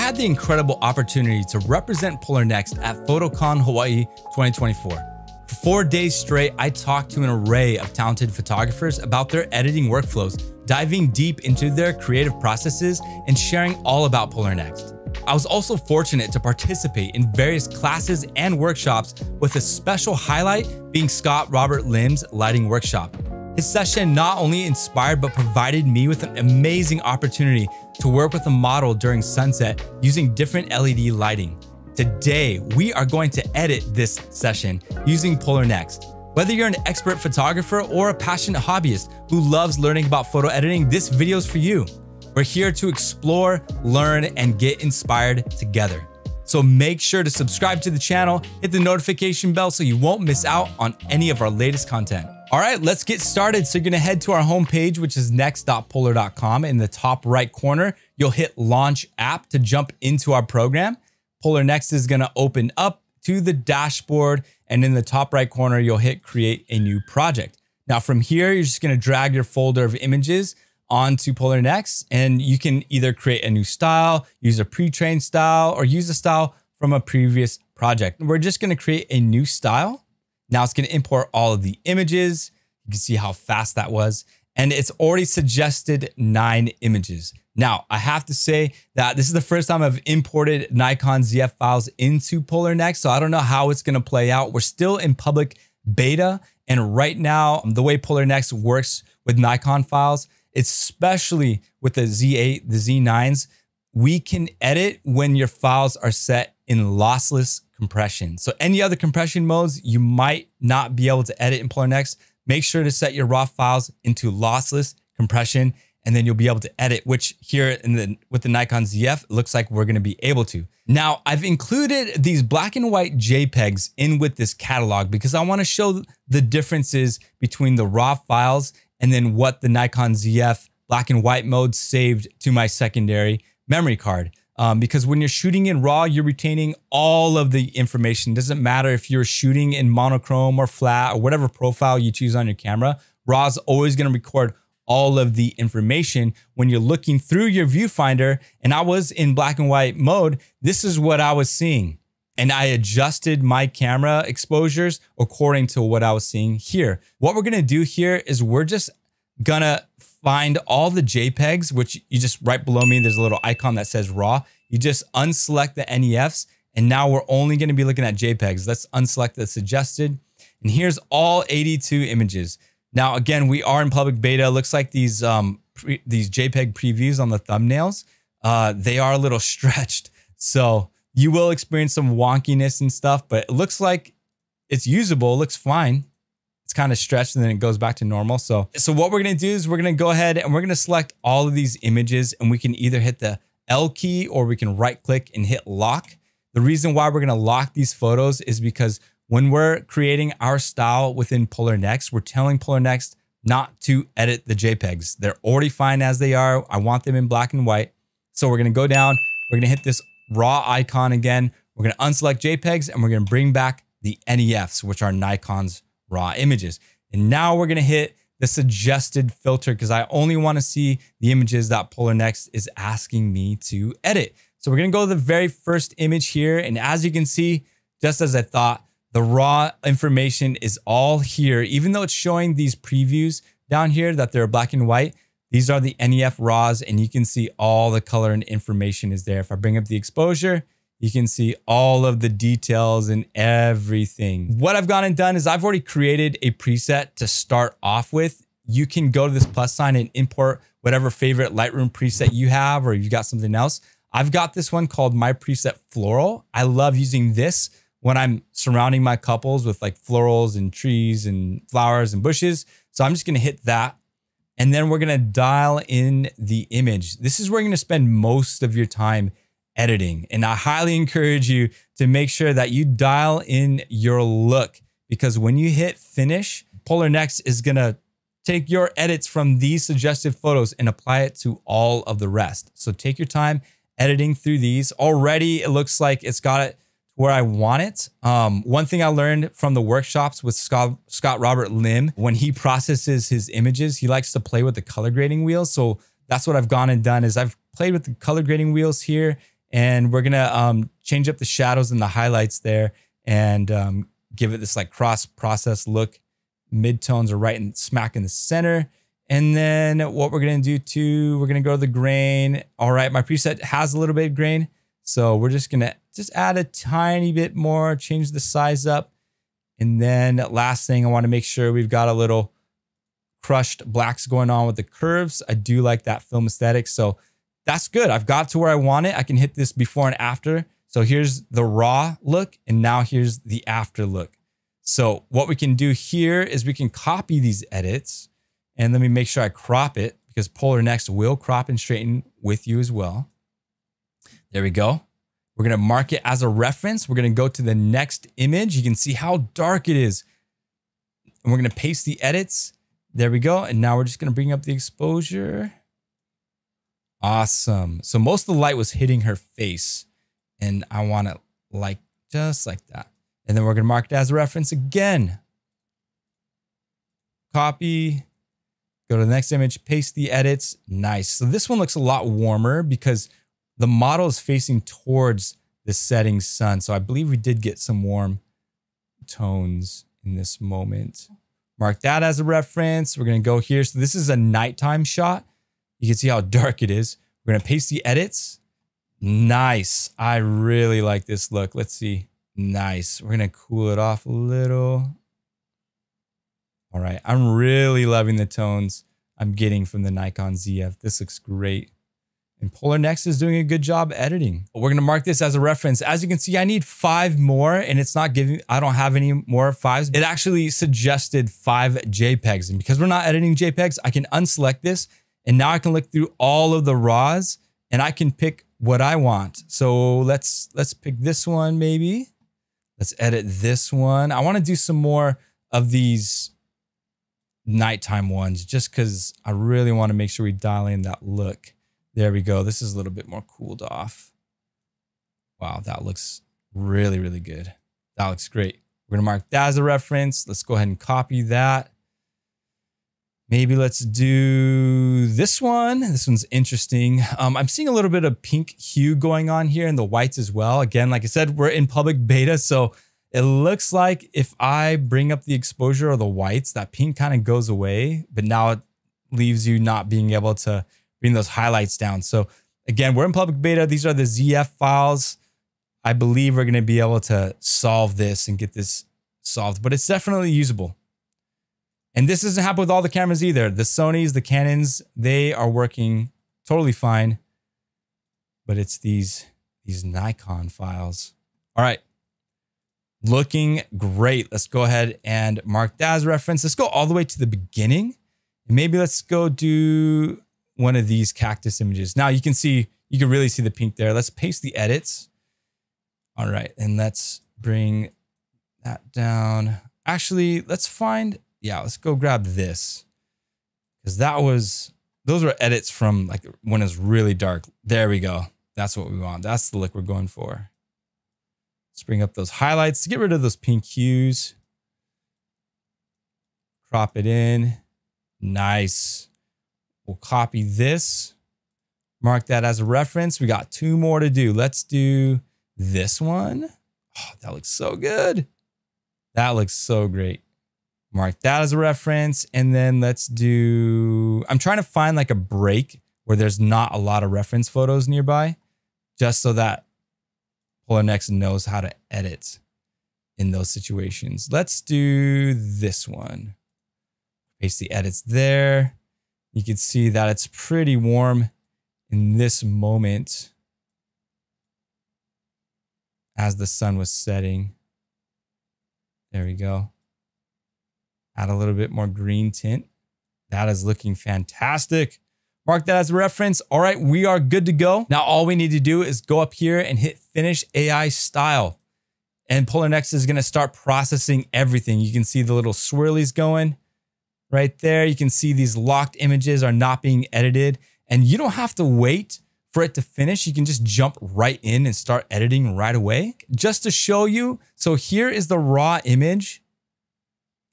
had the incredible opportunity to represent Polarr Next at PhotoCON Hawai'i 2024. For 4 days straight, I talked to an array of talented photographers about their editing workflows, diving deep into their creative processes and sharing all about Polarr Next. I was also fortunate to participate in various classes and workshops, with a special highlight being Robert Lim's lighting workshop. His session not only inspired but provided me with an amazing opportunity to work with a model during sunset using different LED lighting. Today, we are going to edit this session using Polarr Next. Whether you're an expert photographer or a passionate hobbyist who loves learning about photo editing, this video is for you. We're here to explore, learn, and get inspired together. So make sure to subscribe to the channel, hit the notification bell so you won't miss out on any of our latest content. All right, let's get started. So you're gonna head to our homepage, which is next.polarr.com. In the top right corner, you'll hit Launch App to jump into our program. Polarr Next is gonna open up to the dashboard, and in the top right corner, you'll hit Create a New Project. Now from here, you're just gonna drag your folder of images onto Polarr Next, and you can either create a new style, use a pre-trained style, or use a style from a previous project. We're just gonna create a new style. Now it's gonna import all of the images. You can see how fast that was. And it's already suggested 9 images. Now, I have to say that this is the first time I've imported Nikon ZF files into Polarr Next, so I don't know how it's gonna play out. We're still in public beta, and right now, the way Polarr Next works with Nikon files, especially with the Z8, the Z9s, we can edit when your files are set in lossless compression. So any other compression modes, you might not be able to edit in Polarr Next. Make sure to set your raw files into lossless compression, and then you'll be able to edit, which here with the Nikon ZF, it looks like we're gonna be able to. Now, I've included these black and white JPEGs in with this catalog because I wanna show the differences between the raw files and then what the Nikon ZF black and white mode saved to my secondary memory card. Because when you're shooting in RAW, you're retaining all of the information. It doesn't matter if you're shooting in monochrome or flat or whatever profile you choose on your camera. RAW is always gonna record all of the information. When you're looking through your viewfinder, and I was in black and white mode, this is what I was seeing. And I adjusted my camera exposures according to what I was seeing here. What we're gonna do here is we're just gonna find all the JPEGs, which you just right below me, there's a little icon that says RAW. You just unselect the NEFs, and now we're only gonna be looking at JPEGs. Let's unselect the suggested. And here's all 82 images. Now, again, we are in public beta. Looks like these JPEG previews on the thumbnails, they are a little stretched. So you will experience some wonkiness and stuff, but it looks like it's usable, it looks fine. It's kind of stretched and then it goes back to normal. So what we're gonna do is we're gonna go ahead and we're gonna select all of these images, and we can either hit the L key or we can right click and hit lock. The reason why we're gonna lock these photos is because when we're creating our style within Polarr Next, we're telling Polarr Next not to edit the JPEGs. They're already fine as they are. I want them in black and white. So we're gonna go down, we're gonna hit this raw icon again. We're gonna unselect JPEGs and we're gonna bring back the NEFs, which are Nikon's raw images. And now we're gonna hit the suggested filter because I only wanna see the images that Polarr Next is asking me to edit. So we're gonna go to the very first image here. And as you can see, just as I thought, the raw information is all here. Even though it's showing these previews down here that they're black and white, these are the NEF RAWs, and you can see all the color and information is there. If I bring up the exposure, you can see all of the details and everything. What I've gone and done is I've already created a preset to start off with. You can go to this plus sign and import whatever favorite Lightroom preset you have, or you've got something else. I've got this one called My Preset Floral. I love using this when I'm surrounding my couples with like florals and trees and flowers and bushes. So I'm just gonna hit that. And then we're gonna dial in the image. This is where you're gonna spend most of your time editing. And I highly encourage you to make sure that you dial in your look, because when you hit finish, Polarr Next is gonna take your edits from these suggested photos and apply it to all of the rest. So take your time editing through these. Already, it looks like it's got it where I want it. One thing I learned from the workshops with Robert Lim, when he processes his images, he likes to play with the color grading wheels. So that's what I've gone and done is I've played with the color grading wheels here, And we're gonna change up the shadows and the highlights there and give it this like cross-process look. Midtones are right in smack in the center. And then what we're gonna do too, we're gonna go to the grain. All right, my preset has a little bit of grain. So we're just gonna add a tiny bit more, change the size up. And then last thing, I wanna make sure we've got a little crushed blacks going on with the curves. I do like that film aesthetic. So that's good. I've got to where I want it. I can hit this before and after. So here's the raw look, and now here's the after look. So what we can do here is we can copy these edits, and let me make sure I crop it because Polarr Next will crop and straighten with you as well. There we go. We're gonna mark it as a reference. We're gonna go to the next image. You can see how dark it is. And we're gonna paste the edits. There we go. And now we're just gonna bring up the exposure. Awesome. So most of the light was hitting her face, and I want it like just like that. And then we're going to mark it as a reference again. Copy, go to the next image, paste the edits. Nice. So this one looks a lot warmer because the model is facing towards the setting sun. So I believe we did get some warm tones in this moment. Mark that as a reference. We're going to go here. So this is a nighttime shot. You can see how dark it is. We're going to paste the edits. Nice. I really like this look. Let's see. Nice. We're going to cool it off a little. All right. I'm really loving the tones I'm getting from the Nikon ZF. This looks great. And Polarr Next is doing a good job editing. We're going to mark this as a reference. As you can see, I need 5 more, and it's not giving, I don't have any more 5s. It actually suggested 5 JPEGs. And because we're not editing JPEGs, I can unselect this. And now I can look through all of the RAWs and I can pick what I want. So let's pick this one maybe. Let's edit this one. I want to do some more of these nighttime ones just because I really want to make sure we dial in that look. There we go. This is a little bit more cooled off. Wow, that looks really, really good. That looks great. We're going to mark that as a reference. Let's go ahead and copy that. Maybe let's do this one. This one's interesting. I'm seeing a little bit of pink hue going on here and the whites as well. Again, like I said, we're in public beta. So it looks like if I bring up the exposure or the whites, that pink kind of goes away, but now it leaves you not being able to bring those highlights down. So again, we're in public beta. These are the ZF files. I believe we're going to be able to solve this and get this solved, but it's definitely usable. And this doesn't happen with all the cameras either. The Sonys, the Canons, they are working totally fine. But it's these Nikon files. All right. Looking great. Let's go ahead and mark that as reference. Let's go all the way to the beginning. And maybe let's go do one of these cactus images. Now you can see, you can really see the pink there. Let's paste the edits. All right. And let's bring that down. Actually, let's find... Yeah, let's go grab this because those were edits from like when it's really dark. There we go. That's what we want. That's the look we're going for. Let's bring up those highlights to get rid of those pink hues. Crop it in. Nice. We'll copy this. Mark that as a reference. We got 2 more to do. Let's do this one. Oh, that looks so good. That looks so great. Mark that as a reference. And then let's do, I'm trying to find like a break where there's not a lot of reference photos nearby, just so that Polarr Next knows how to edit in those situations. Let's do this one. Paste the edits there. You can see that it's pretty warm in this moment as the sun was setting. There we go. Add a little bit more green tint. That is looking fantastic. Mark that as a reference. All right, we are good to go. Now all we need to do is go up here and hit Finish AI Style. And Polarr Next is gonna start processing everything. You can see the little swirlies going right there. You can see these locked images are not being edited. And you don't have to wait for it to finish. You can just jump right in and start editing right away. Just to show you, so here is the raw image.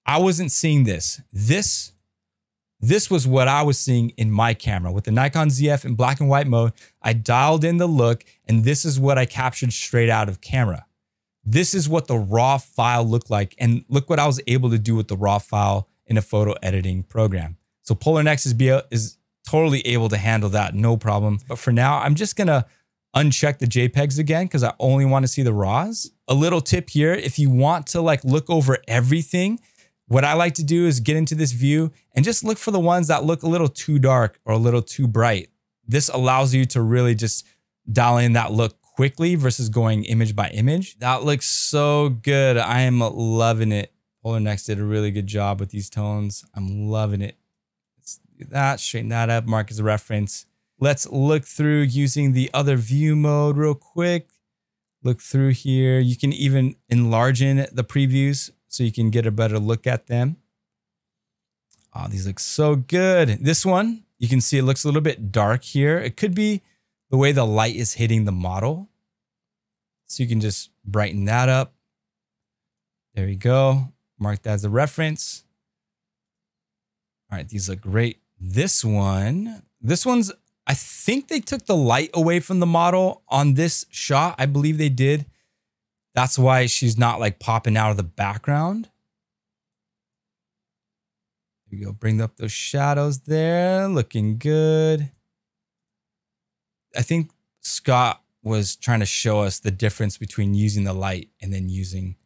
I wasn't seeing this. This This was what I was seeing in my camera. With the Nikon ZF in black and white mode, I dialed in the look, and this is what I captured straight out of camera. This is what the raw file looked like, and look what I was able to do with the raw file in a photo editing program. So Polarr Next is totally able to handle that, no problem. But for now, I'm just gonna uncheck the JPEGs again because I only want to see the RAWs. A little tip here, if you want to like look over everything, what I like to do is get into this view and just look for the ones that look a little too dark or a little too bright. This allows you to really just dial in that look quickly versus going image by image. That looks so good. I am loving it. Polarr Next did a really good job with these tones. I'm loving it. Let's do that, straighten that up, mark as a reference. Let's look through using the other view mode real quick. Look through here. You can even enlarge in the previews so you can get a better look at them. Oh, these look so good. This one, you can see it looks a little bit dark here. It could be the way the light is hitting the model. So you can just brighten that up. There you go. Mark that as a reference. All right, these look great. This one's, I think they took the light away from the model on this shot. I believe they did. That's why she's not like popping out of the background. There you go. Bring up those shadows there. Looking good. I think Scott was trying to show us the difference between using the light and then using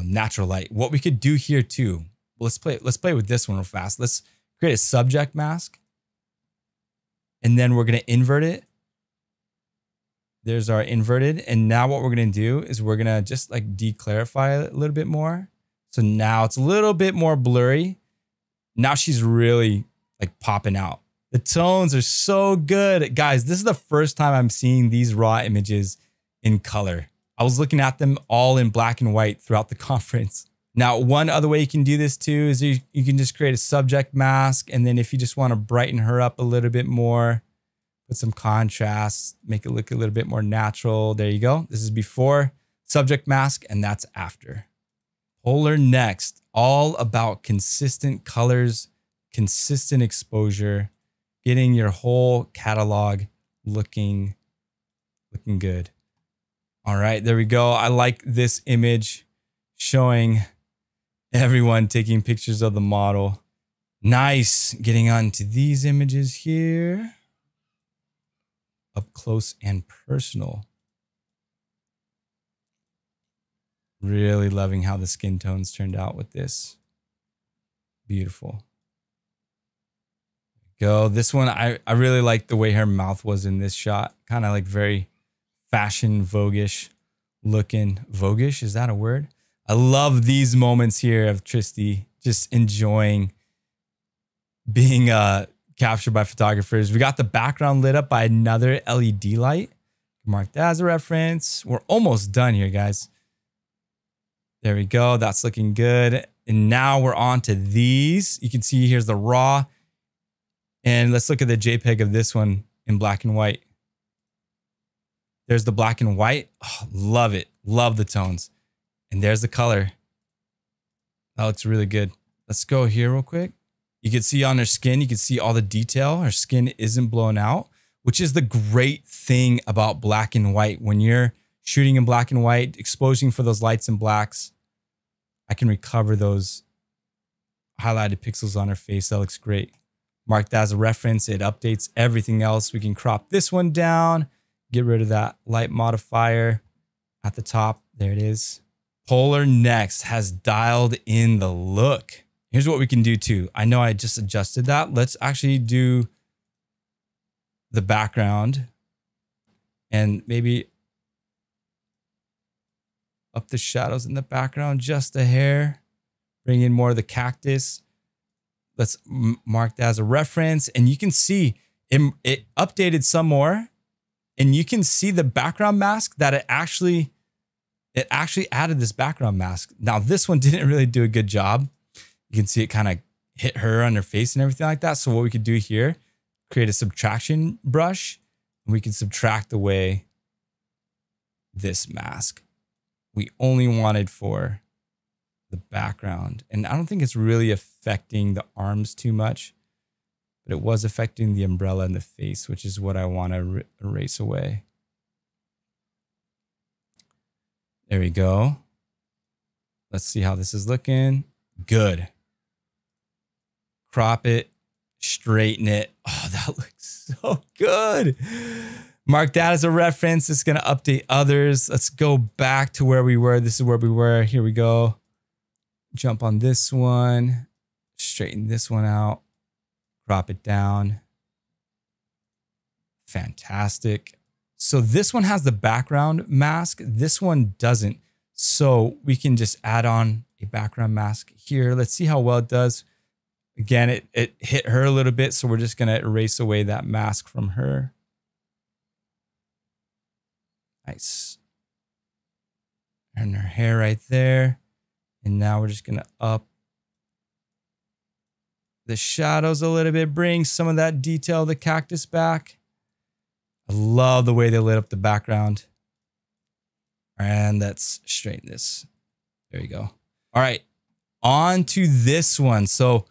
natural light. What we could do here too. Let's play with this one real fast. Let's create a subject mask. And then we're going to invert it. There's our inverted. And now what we're going to do is we're going to just like declarify it a little bit more. So now it's a little bit more blurry. Now she's really like popping out. The tones are so good. Guys, this is the first time I'm seeing these raw images in color. I was looking at them all in black and white throughout the conference. Now, one other way you can do this too is you can just create a subject mask. And then if you just want to brighten her up a little bit more, put some contrast, make it look a little bit more natural. There you go. This is before subject mask, and that's after. Polarr Next, all about consistent colors, consistent exposure, getting your whole catalog looking good. All right, there we go. I like this image showing everyone taking pictures of the model. Nice. Getting onto these images here. Up close and personal. Really loving how the skin tones turned out with this. Beautiful. Go. This one, I really like the way her mouth was in this shot. Kind of like very fashion Vogue-ish looking. Vogue-ish, is that a word? I love these moments here of Tristy just enjoying being captured by photographers. We got the background lit up by another LED light. Mark that as a reference. We're almost done here, guys. There we go. That's looking good. And now we're on to these. You can see here's the raw. And let's look at the JPEG of this one in black and white. There's the black and white. Oh, love it. Love the tones. And there's the color. That looks really good. Let's go here real quick. You can see on her skin, you can see all the detail. Her skin isn't blown out, which is the great thing about black and white. When you're shooting in black and white, exposing for those lights and blacks, I can recover those highlighted pixels on her face. That looks great. Mark that as a reference. It updates everything else. We can crop this one down, get rid of that light modifier at the top. There it is. Polarr Next has dialed in the look. Here's what we can do too. I know I just adjusted that. Let's actually do the background and maybe up the shadows in the background just a hair. Bring in more of the cactus. Let's mark that as a reference. And you can see it updated some more. And you can see the background mask that it actually added this background mask. Now this one didn't really do a good job. You can see it kind of hit her on her face and everything like that. So what we could do here, create a subtraction brush. And we can subtract away this mask. We only wanted for the background. And I don't think it's really affecting the arms too much, but it was affecting the umbrella and the face, which is what I want to erase away. There we go. Let's see how this is looking. Good. Crop it, straighten it. Oh, that looks so good. Mark that as a reference. It's going to update others. Let's go back to where we were. This is where we were. Here we go. Jump on this one. Straighten this one out. Crop it down. Fantastic. So this one has the background mask. This one doesn't. So we can just add on a background mask here. Let's see how well it does. Again, it hit her a little bit. So we're just going to erase away that mask from her. Nice. And her hair right there. And now we're just going to up the shadows a little bit, bring some of that detail of the cactus back. I love the way they lit up the background. And let's straighten this. There you go. All right, on to this one. So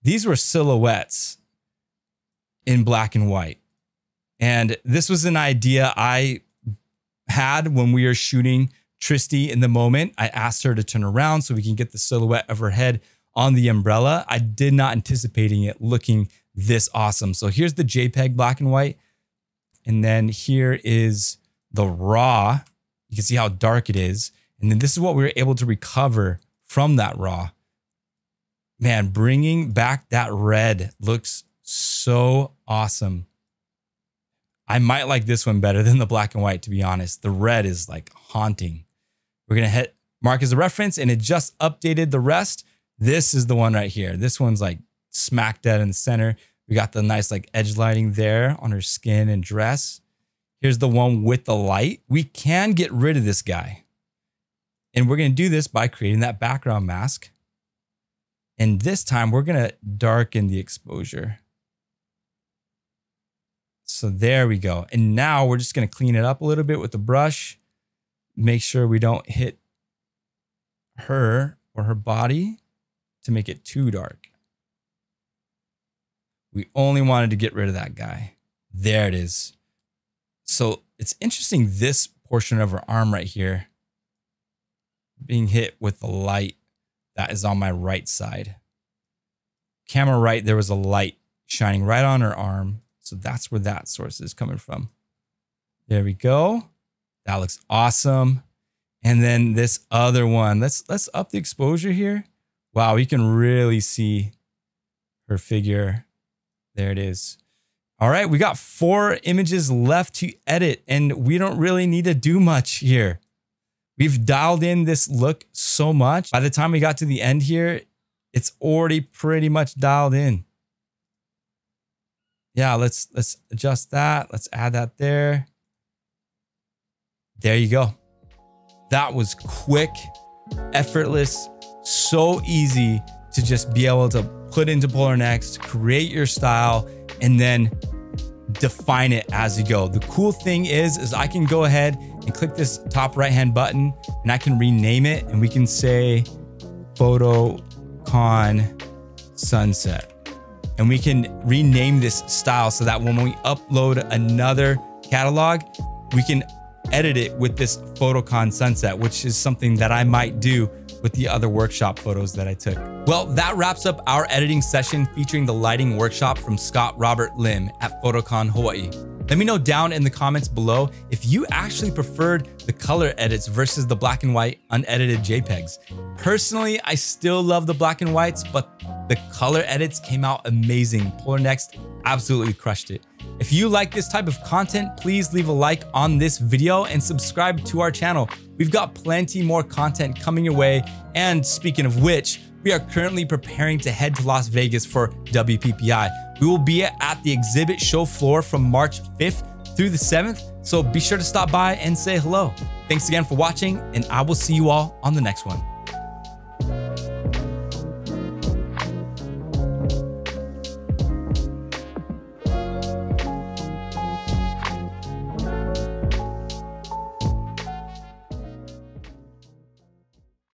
these were silhouettes in black and white. And this was an idea I had when we were shooting Tristy in the moment. I asked her to turn around so we can get the silhouette of her head on the umbrella. I did not anticipating it looking this awesome. So here's the JPEG black and white. And then here is the raw. You can see how dark it is. And then this is what we were able to recover from that raw. Man, bringing back that red looks so awesome. I might like this one better than the black and white, to be honest. The red is like haunting. We're going to hit mark as a reference, and it just updated the rest. This is the one right here. This one's like smack dead in the center. We got the nice like edge lighting there on her skin and dress. Here's the one with the light. We can get rid of this guy. And we're going to do this by creating that background mask. And this time we're going to darken the exposure. So there we go. And now we're just going to clean it up a little bit with the brush. Make sure we don't hit her or her body to make it too dark. We only wanted to get rid of that guy. There it is. So it's interesting, this portion of her arm right here being hit with the light that is on my right side. Camera right, there was a light shining right on her arm. So that's where that source is coming from. There we go. That looks awesome. And then this other one, let's up the exposure here. Wow, you can really see her figure. There it is. All right, we got 4 images left to edit, and we don't really need to do much here. We've dialed in this look so much. By the time we got to the end here, it's already pretty much dialed in. Yeah, let's adjust that. Let's add that there. There you go. That was quick, effortless, so easy to just be able to put into Polarr Next, create your style, and then define it as you go. The cool thing is I can go ahead and click this top right-hand button and I can rename it, and we can say PhotoCON Sunset. And we can rename this style so that when we upload another catalog, we can edit it with this PhotoCON Sunset, which is something that I might do with the other workshop photos that I took. Well, that wraps up our editing session featuring the lighting workshop from Robert Lim at PhotoCON Hawai'i. Let me know down in the comments below if you actually preferred the color edits versus the black and white unedited JPEGs. Personally, I still love the black and whites, but the color edits came out amazing. Polarr Next absolutely crushed it. If you like this type of content, please leave a like on this video and subscribe to our channel. We've got plenty more content coming your way. And speaking of which, we are currently preparing to head to Las Vegas for WPPI. We will be at the exhibit show floor from March 5th through the 7th. So be sure to stop by and say hello. Thanks again for watching, and I will see you all on the next one.